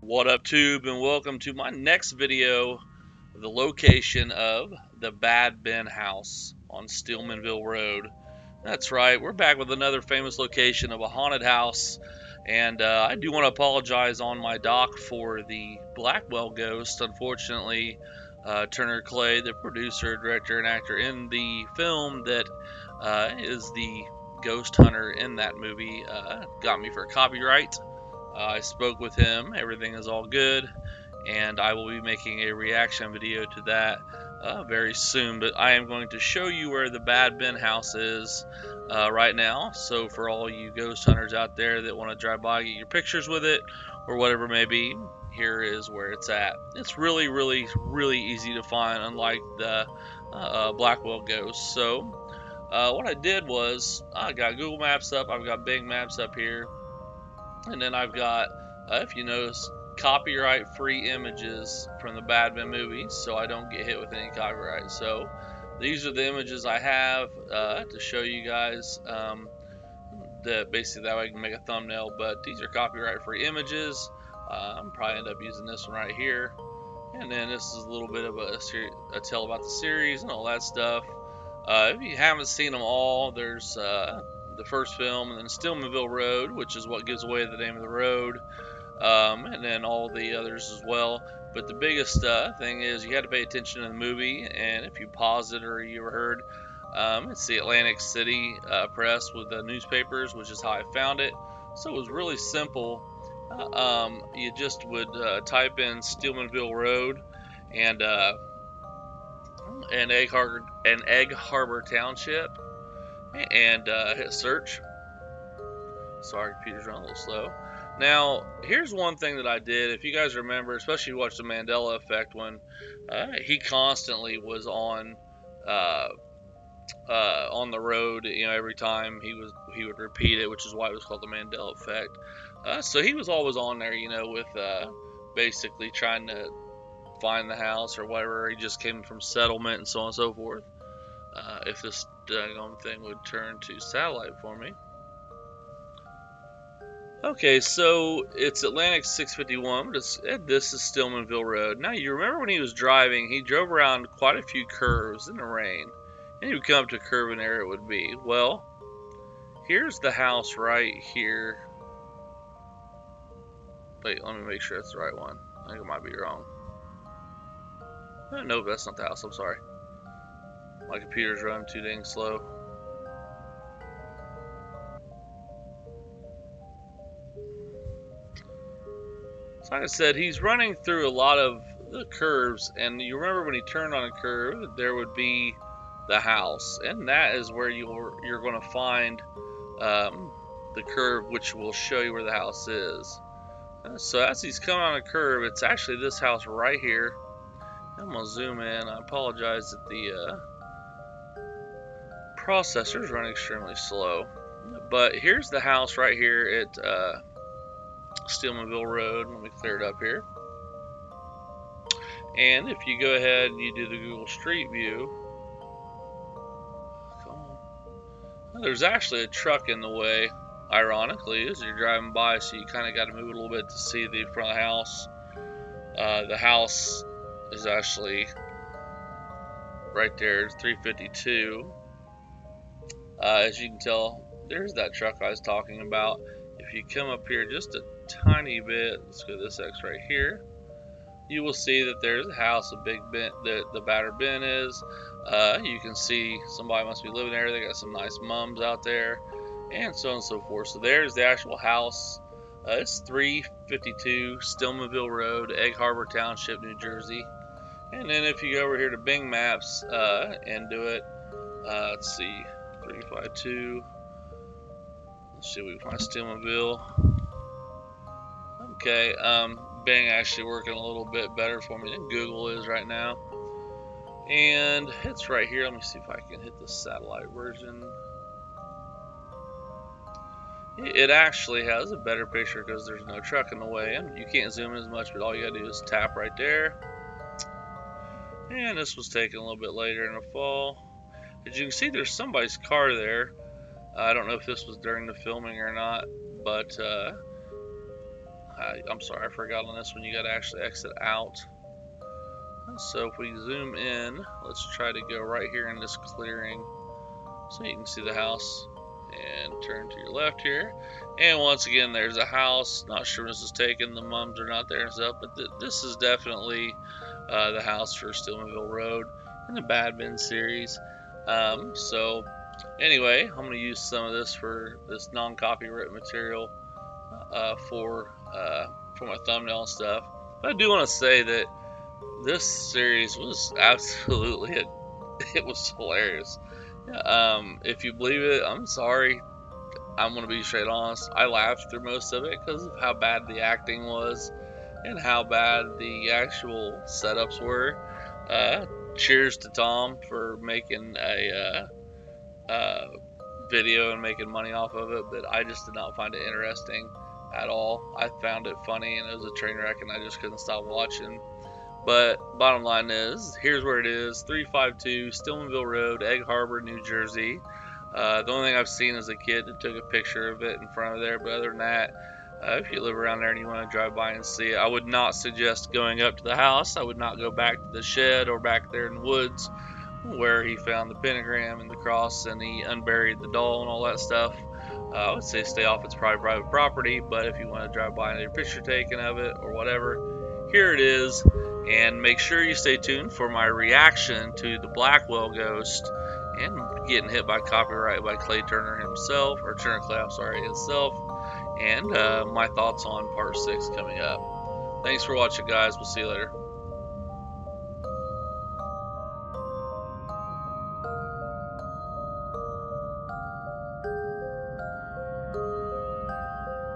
What up, Tube, and welcome to my next video of the location of the Bad Ben house on Steelmanville Road. That's right, we're back with another famous location of a haunted house, and I do want to apologize on my doc for the Blackwell ghost. Unfortunately, Turner Clay, the producer, director, and actor in the film that is the ghost hunter in that movie, got me for copyright. I spoke with him, everything is all good, and I will be making a reaction video to that very soon. But I am going to show you where the Bad Ben house is right now. So for all you ghost hunters out there that want to drive by, get your pictures with it, or whatever it may be, here is where it's at. It's really, really, really easy to find, unlike the Blackwell ghost. So what I did was I got Google Maps up, I've got Bing Maps up here, and then I've got, if you notice, copyright-free images from the Bad Ben movie, so I don't get hit with any copyright. So these are the images I have to show you guys. Basically that way I can make a thumbnail. But these are copyright-free images. I'm probably end up using this one right here. And then this is a little bit of a tell about the series and all that stuff. If you haven't seen them all, there's the first film, and then Steelmanville Road, which is what gives away the name of the road, and then all the others as well. But the biggest thing is you had to pay attention to the movie, and if you pause it or you ever heard, it's the Atlantic City Press with the newspapers, which is how I found it. So it was really simple. You just would type in Steelmanville Road and Egg Harbor Township, and hit search. Sorry, computer's running a little slow. Now, here's one thing that I did. If you guys remember, especially if you watched the Mandela Effect one, he constantly was on the road. You know, every time he would repeat it, which is why it was called the Mandela Effect. So he was always on there, you know, with basically trying to find the house or whatever. He just came from settlement and so on and so forth. If this thing would turn to satellite for me. Okay, so it's Atlantic 651, but this is Steelmanville Road. Now, you remember when he was driving, he drove around quite a few curves in the rain, and he would come up to a curve and there it would be. Well, here's the house right here. Wait, let me make sure that's the right one. I think it might be wrong. Nope, that's not the house. I'm sorry. My computer's running too dang slow. So like I said, he's running through a lot of the curves, and you remember when he turned on a curve, there would be the house, and that is where you're going to find the curve, which will show you where the house is. So as he's coming on a curve, it's actually this house right here. I'm going to zoom in. I apologize that the processor's running extremely slow. But here's the house right here at Steelmanville Road. Let me clear it up here. And if you go ahead and you do the Google Street View, there's actually a truck in the way, ironically, as you're driving by, so you kind of got to move a little bit to see the front of the house. The house is actually right there, 352. As you can tell, there's that truck I was talking about. If you come up here just a tiny bit, let's go to this X right here, you will see that there's a house, a Big Ben, the Bad Ben is. You can see somebody must be living there. They got some nice mums out there, and so on and so forth. So there's the actual house. It's 352 Steelmanville Road, Egg Harbor Township, New Jersey. And then if you go over here to Bing Maps and do it, let's see, 352. Let's see if we can find Steelmanville. Okay, Bing actually working a little bit better for me than Google is right now. And it's right here. Let me see if I can hit the satellite version. It actually has a better picture because there's no truck in the way, and you can't zoom in as much, but all you gotta do is tap right there. And this was taken a little bit later in the fall. As you can see, there's somebody's car there. I don't know if this was during the filming or not, but I'm sorry, I forgot on this one. You got to actually exit out. So if we zoom in, let's try to go right here in this clearing so you can see the house, and turn to your left here. And once again, there's a house. Not sure when this is taken. The mums are not there and stuff, but this is definitely the house for Steelmanville Road in the Bad Ben series. So anyway, I'm going to use some of this for this non-copyright material for my thumbnail and stuff. But I do want to say that this series was absolutely it was hilarious. If you believe it, I'm sorry. I'm gonna be straight honest. I laughed through most of it because of how bad the acting was and how bad the actual setups were. Cheers to Tom for making a video and making money off of it, but I just did not find it interesting at all. I found it funny and it was a train wreck, and I just couldn't stop watching. But bottom line is, here's where it is: 352 Steelmanville Road, Egg Harbor, New Jersey. The only thing I've seen as a kid that took a picture of it in front of there, but other than that, if you live around there and you want to drive by and see it, I would not suggest going up to the house. I would not go back to the shed or back there in the woods where he found the pentagram and the cross and he unburied the doll and all that stuff. I would say stay off. It's probably private property, but if you want to drive by and get a picture taken of it or whatever, here it is. And make sure you stay tuned for my reaction to the Blackwell ghost and getting hit by copyright by Clay Turner himself, or Turner Clay, I'm sorry, himself, and my thoughts on part 6 coming up. Thanks for watching, guys. We'll see you later.